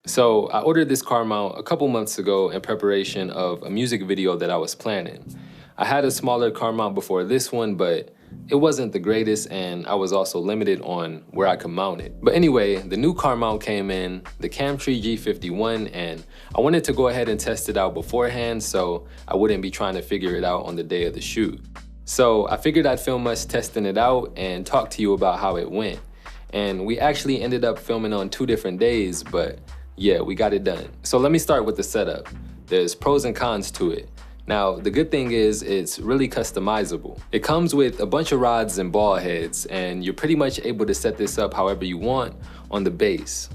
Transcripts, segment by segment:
So I ordered this car mount a couple months ago in preparation of a music video that I was planning. I had a smaller car mount before this one, but it wasn't the greatest, and I was also limited on where I could mount it. But anyway, the new car mount came in, the Camtree G-51, and I wanted to go ahead and test it out beforehand so I wouldn't be trying to figure it out on the day of the shoot. So I figured I'd film us testing it out and talk to you about how it went. And we actually ended up filming on 2 different days, but yeah, we got it done. So let me start with the setup. There's pros and cons to it. Now, the good thing is it's really customizable. It comes with a bunch of rods and ball heads, and you're pretty much able to set this up however you want on the base.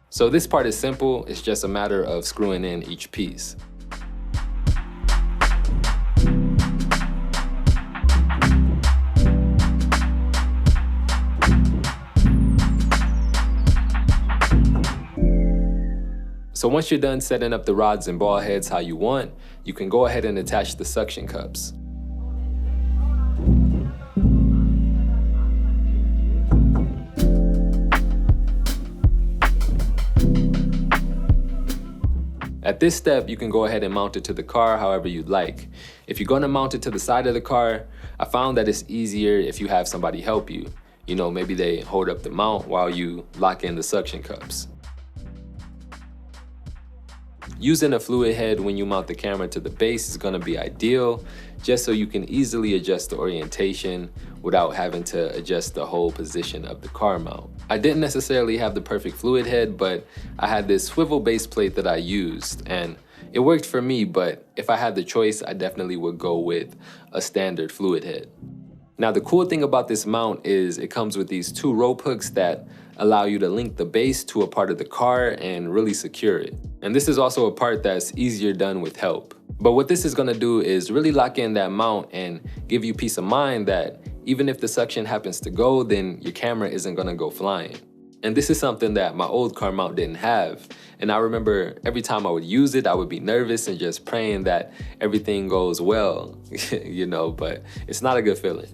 So this part is simple, it's just a matter of screwing in each piece. So once you're done setting up the rods and ball heads how you want, you can go ahead and attach the suction cups. At this step, you can go ahead and mount it to the car however you'd like. If you're gonna mount it to the side of the car, I found that it's easier if you have somebody help you. You know, maybe they hold up the mount while you lock in the suction cups. Using a fluid head when you mount the camera to the base is gonna be ideal, just so you can easily adjust the orientation without having to adjust the whole position of the car mount. I didn't necessarily have the perfect fluid head, but I had this swivel base plate that I used, and it worked for me, but if I had the choice, I definitely would go with a standard fluid head. Now, the cool thing about this mount is it comes with these 2 rope hooks that allow you to link the base to a part of the car and really secure it. And this is also a part that's easier done with help. But what this is gonna do is really lock in that mount and give you peace of mind that even if the suction happens to go, then your camera isn't gonna go flying. And this is something that my old car mount didn't have. And I remember every time I would use it, I would be nervous and just praying that everything goes well, you know, but it's not a good feeling.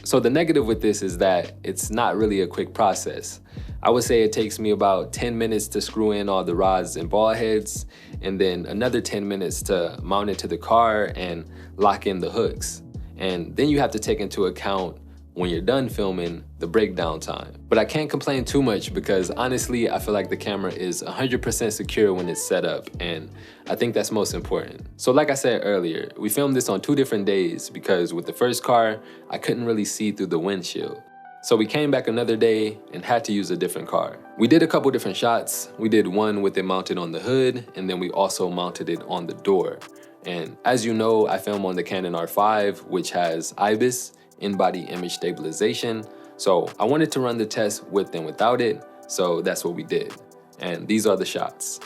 So the negative with this is that it's not really a quick process. I would say it takes me about 10 minutes to screw in all the rods and ball heads, and then another 10 minutes to mount it to the car and lock in the hooks. And then you have to take into account, when you're done filming, the breakdown time. But I can't complain too much because honestly, I feel like the camera is 100% secure when it's set up, and I think that's most important. So like I said earlier, we filmed this on 2 different days because with the first car, I couldn't really see through the windshield. So we came back another day and had to use a different car. We did a couple different shots. We did one with it mounted on the hood, and then we also mounted it on the door. And as you know, I film on the Canon R5, which has IBIS, in-body image stabilization. So I wanted to run the test with and without it, so that's what we did. And these are the shots.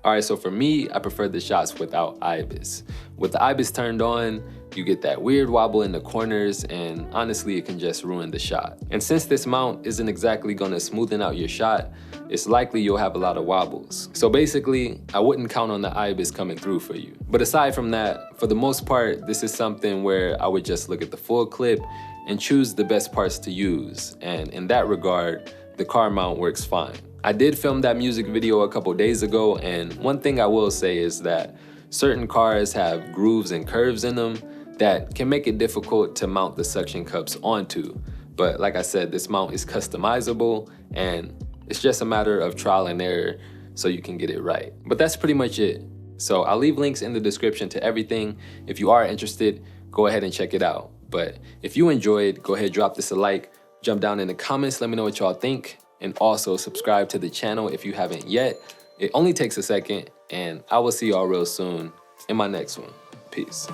All right, so for me, I prefer the shots without IBIS. With the IBIS turned on, you get that weird wobble in the corners, and honestly, it can just ruin the shot. And since this mount isn't exactly gonna smoothen out your shot, it's likely you'll have a lot of wobbles. So basically, I wouldn't count on the IBIS coming through for you. But aside from that, for the most part, this is something where I would just look at the full clip and choose the best parts to use. And in that regard, the car mount works fine. I did film that music video a couple days ago, and one thing I will say is that certain cars have grooves and curves in them that can make it difficult to mount the suction cups onto. But like I said, this mount is customizable, and it's just a matter of trial and error so you can get it right. But that's pretty much it. So I'll leave links in the description to everything. If you are interested, go ahead and check it out. But if you enjoyed, go ahead, drop this a like. Jump down in the comments, let me know what y'all think, and also subscribe to the channel if you haven't yet. It only takes a second, and I will see y'all real soon in my next one. Peace.